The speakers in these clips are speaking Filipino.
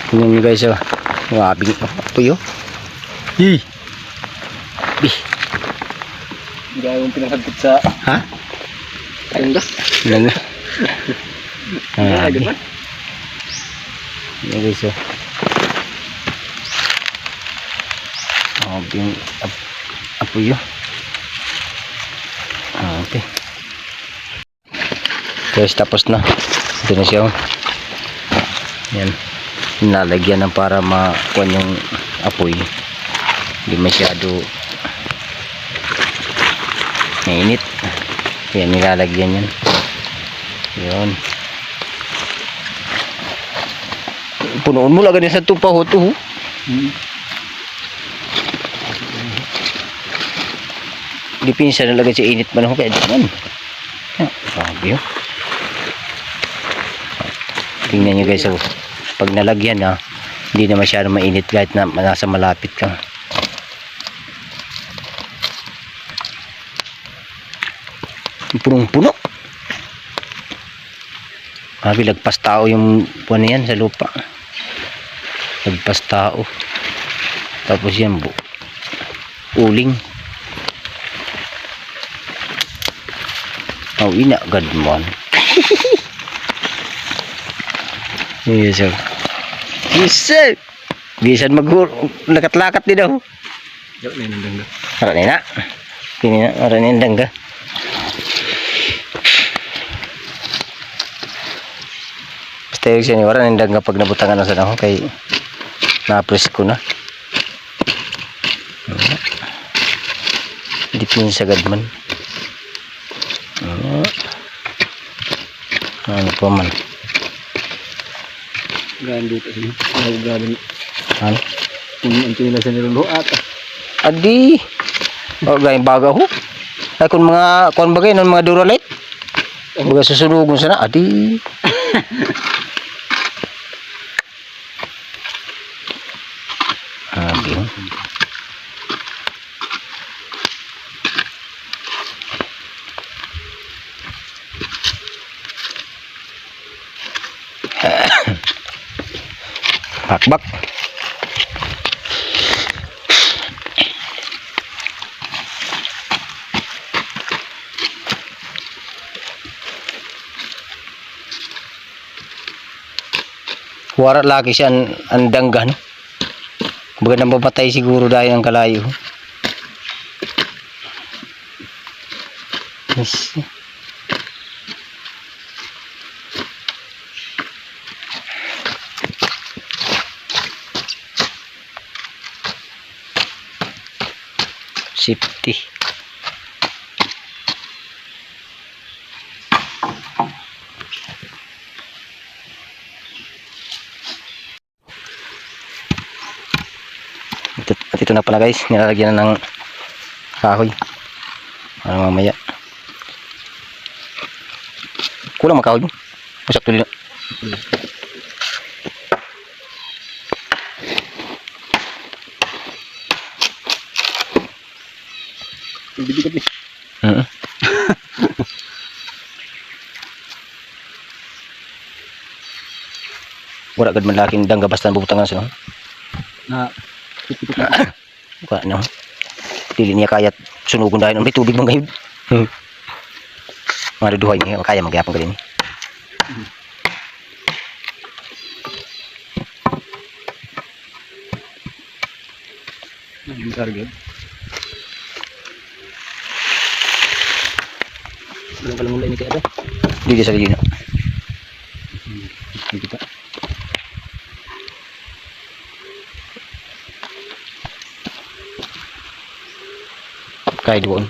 Tingnan nyo guys, oh. Wabing apoy, oh. Yee! Bih! Hindi yung pinakagpit sa... Ha? Tangga. Tangga. Agad ba? Yan guys, oh. Wabing apoy, oh. Okay. Guys, tapos na. Ito na siya, oh. Yan. Nalagyan ng para makuha yung apoy. Hindi masyado mainit. Yan, nilalagyan yan. Yun. Punuan mo lang ganyan sa tupa ho to. Dipinsa na lagay sa init man ho kaya naman. Sabi ho. Tingnan nyo guys, oh. Pag nalagyan ha, hindi na masyado mainit kahit na nasa malapit ka. Punong-puno. Lagpas tao yung buwan na yan sa lupa. Lagpas tao. Tapos yan uling. Oh, ina agad mo. Yes sir. Yes sir. Bisan lakat-lakat din daw. Jauh na yung dangga. Ara na. Kini na ara na dangga. Basta yung siya ni wala na dangga pag nabutangan na sa naho kay na-press ko na. Di pinsagad man. Ano pa man. Ganda ito sih. Ganda. Ano? Ang tinila sa niluluho ata. Adi. O gayong baga ho. Ay kung mga kuan bagay non mga Duralite. Baga susunugon sana adi. Adi. Bakbak. Warat lagi siya ang dangga, no? Baga nang mamatay siguro dahil ang kalayo. Yes. Safety. At ito na pala guys, nilalagyan na ng kahoy para mamaya kulang makahoy mo masak tuloy na. Bibigat ni. Wala agad man laking dangga basta bubutangan siya. Na Buka no. Dili niya kaya sunugon dahil may tubig man gayud. Mga duduhay niya kaya magyapon ka din. ang target. Belum kalau mulai ini kayak apa? Dili sa dili na. Kita. Kaya doon.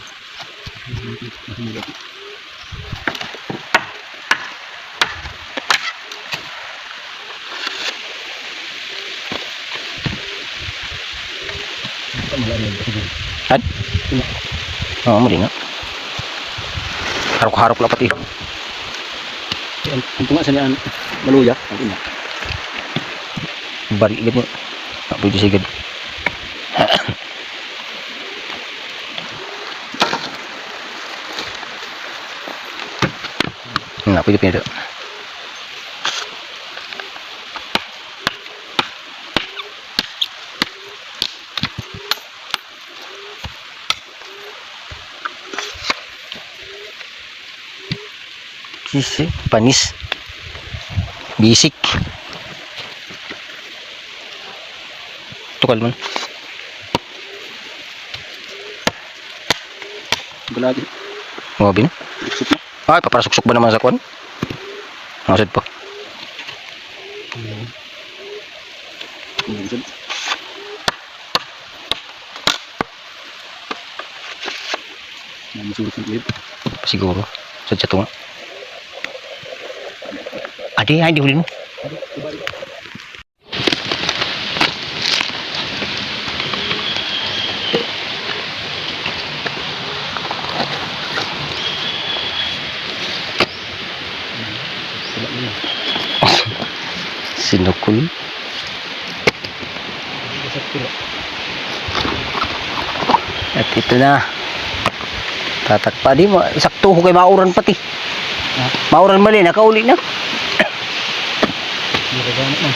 Kan? Oh, muli nga. Harap-harap lah pati. Untung nga sanya maluya. Balik gini. Tak boleh sigad. Nah, pwede pinito. Sisi, panis. Bisik. Tukal man. Galagi. Mga bin. Suksok na. Ay, paparasuksok ba naman sa kwan? Masad pa. Minsan. Masulit ng clip. Siguro. Sadya to nga. Adi, ay, di hulin mo. Sinukul. At ito na. Tatakpa di mo. Sakto ko kay mauran pati. Mauran mali. Nakauli na. Nakagamit na.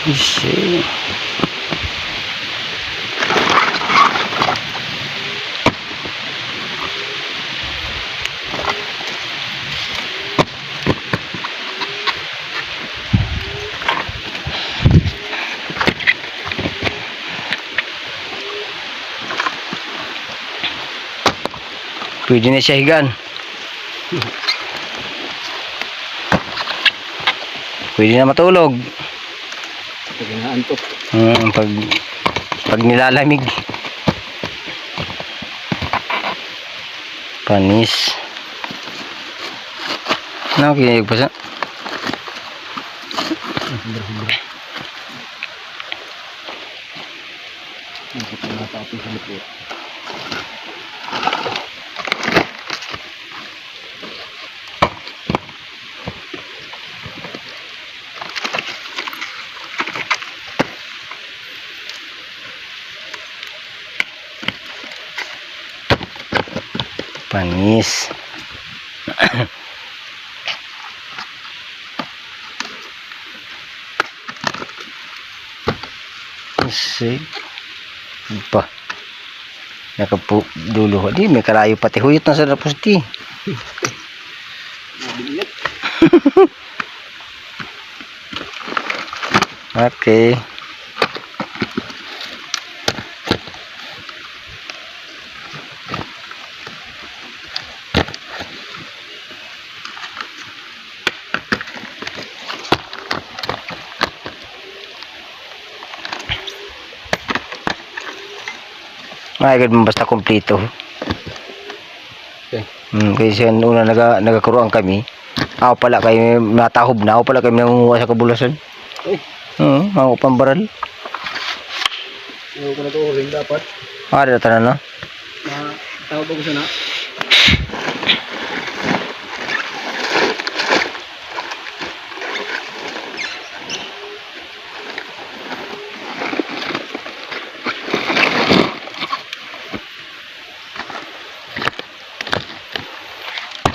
Isi. Pwede na siya higaan. Pwede na matulog. Paginaan to. Pag nilalamig. Panis. Ano kinilig pa sa? Nakapatapin sa lupot. Panis. Kasi pa nakapu dulo di may kalayo pati huyot na sa tapos di. Okay. Ay, ganun basta kompleto. Okay. Kasi una nagakuruan kami. Ako pala kayo natahob na. Ako pala kayo nangunguha sa kabulasan. Uy. Ako pambaral. Ayaw ko na to ring dapat. Ada tanan na. Tawag ako sana.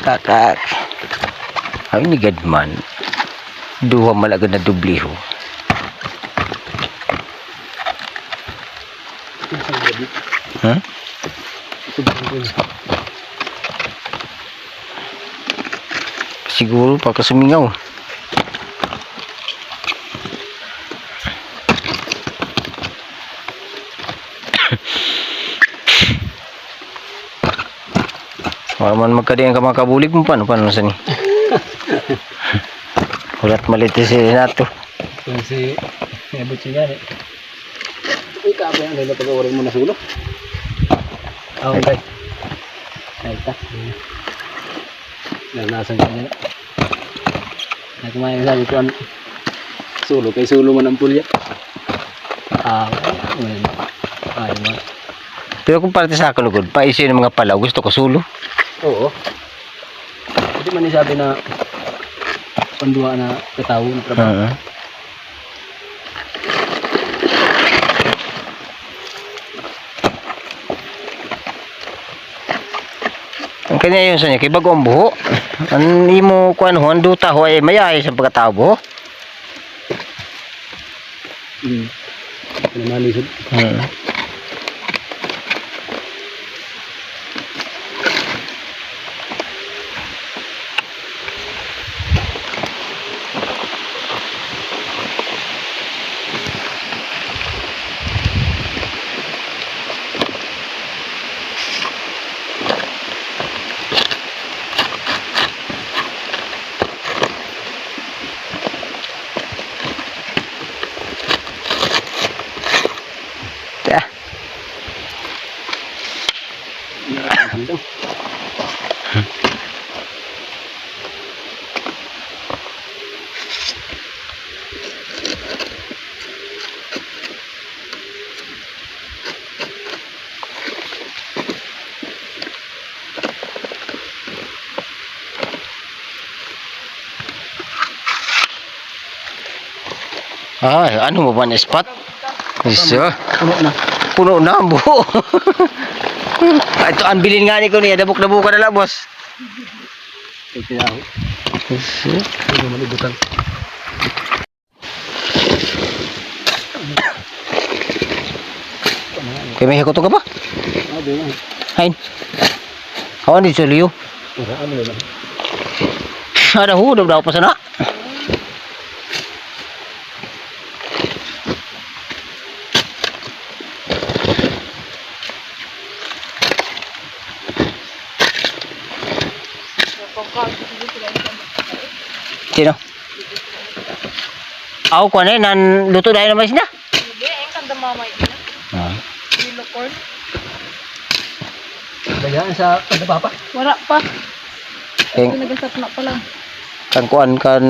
Kakak. Ay ni gadman. Duha malagad na dubliho. Huh? Siguro pagkasumingaw. Wala man magkadiyan ka mga kabulig mo paano sa ni? Ulat malitis na to. Kung si Nebot siya yan eh. Uy, kape ang nila pag-awarin mo na sulo. Okay. Ay, ta. Nanasan ka niya. Ay, kumain sabi ko, sulo kay sulo man ang pulya. Ay, man. Pero kung parte sa akin lugod, paisin ng mga palaw, gusto ko sulo. Oo. Hindi man sabi na pandua na katawo na trabaho. Ang kanya yun sa niya, kay bago ang buho. Ang imo kuan ho, ang duta ho ay mayay sa pagkatao buho. Pinamalisod. Ah, ano mo ba na spot? Isa. Puno na. Puno na ang buo. Ito ang bilin nga ni ko niya. Dabok-dabok ka na lang, boss. Ito na ako. Isa. Ito malibutan. Kaya may hakoto ka ba? Ah, di na. Hain. Hawan din sa liyo. Ano na? Ada hudog daw pa sana. Sino? Ako ko na nan luto dahil naman sila. Hindi, ayun kang damamay niya. Ah. Yellow corn. Bayaan sa kada papa. Wala pa. Keng Nagasap na pa lang. kan kuan kan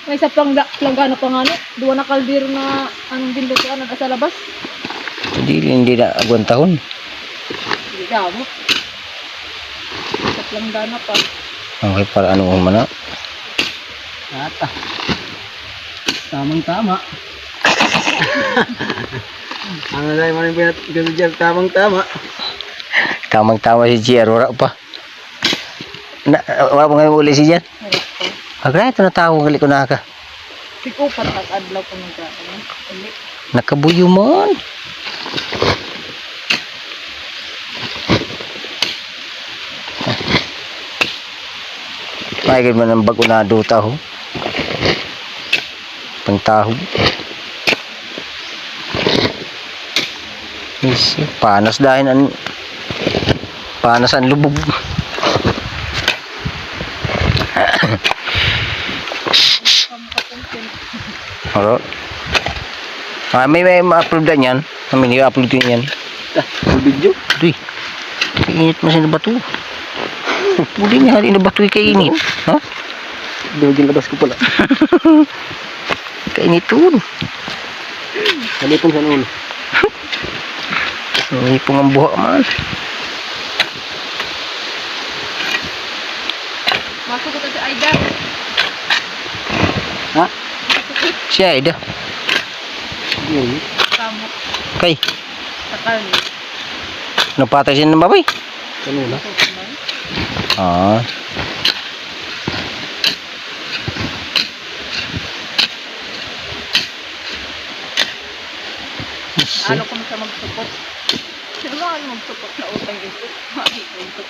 May isa planggana pa nga no. Duwa na kaldero na anong binlutuan na sa labas. hindi na agwan tahon. Hindi damo. Sa planggana pa. Okay para ano man na. Ata. Tamang-tama. Ano dahil mo rin pinag tamang-tama. Tamang-tama si JR wala pa. Na wala pa ngayon uli si Jan. Wala pa. Agray ito na tao gali ko na ka. Sikupat at adlaw ko nagkaano. Uli. Nakabuyo man. May man ang bagunado taho. Pangtaho. Is panas dahil an panas ang lubog. Alo. May ma-upload na yan. May i-upload din yan. Video. Uy. Init mo sa bato. Budi niya hari na bato kay init. Ha? Dugin labas ko pala. Kainit tun. Kalipong sa ulo. May ang buha man. Masuk ko sa Aida. Ha? Siya ida. Yun. Tamo. Kay Sa karne. napatay siya ng baboy. Kanula. Ah. Ano ko sa magsupot. Sino ba ano magsupot sa utang ito? Maki ko ito.